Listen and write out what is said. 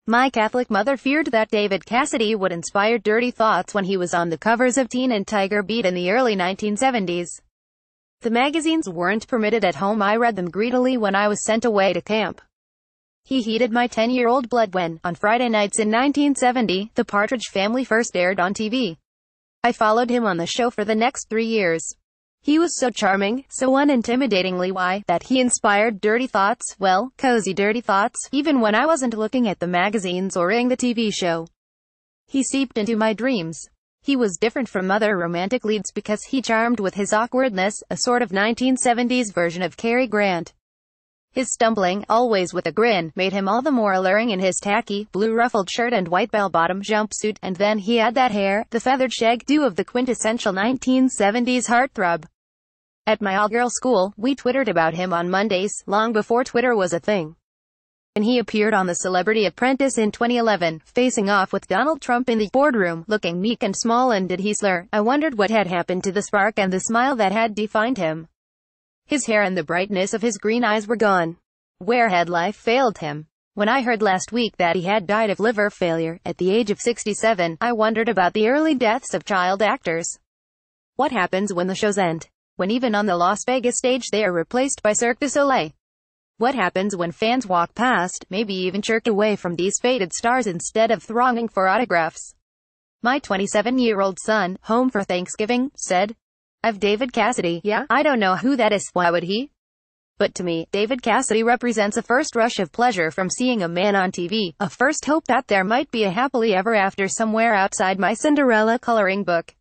My Catholic mother feared that David Cassidy would inspire dirty thoughts when he was on the covers of Teen and Tiger Beat in the early 1970s. The magazines weren't permitted at home. I read them greedily when I was sent away to camp. He heated my 10-year-old blood when, on Friday nights in 1970, the Partridge Family first aired on TV. I followed him on the show for the next 3 years. He was so charming, so unintimidatingly that he inspired dirty thoughts, well, cozy dirty thoughts, even when I wasn't looking at the magazines or the TV show. He seeped into my dreams. He was different from other romantic leads because he charmed with his awkwardness, a sort of 1970s version of Cary Grant. His stumbling, always with a grin, made him all the more alluring in his tacky, blue ruffled shirt and white bell-bottom jumpsuit, and then he had that hair, the feathered shag do of the quintessential 1970s heartthrob. At my all-girl school, we twittered about him on Mondays, long before Twitter was a thing. And he appeared on The Celebrity Apprentice in 2011, facing off with Donald Trump in the boardroom, looking meek and small. And did he slur? I wondered what had happened to the spark and the smile that had defined him. His hair and the brightness of his green eyes were gone. Where had life failed him? When I heard last week that he had died of liver failure, at the age of 67, I wondered about the early deaths of child actors. What happens when the shows end? When even on the Las Vegas stage they are replaced by Cirque du Soleil? What happens when fans walk past, maybe even jerk away from these faded stars instead of thronging for autographs? My 27-year-old son, home for Thanksgiving, said, "I've David Cassidy." Yeah, I don't know who that is. Why would he? But to me, David Cassidy represents a first rush of pleasure from seeing a man on TV, a first hope that there might be a happily ever after somewhere outside my Cinderella coloring book.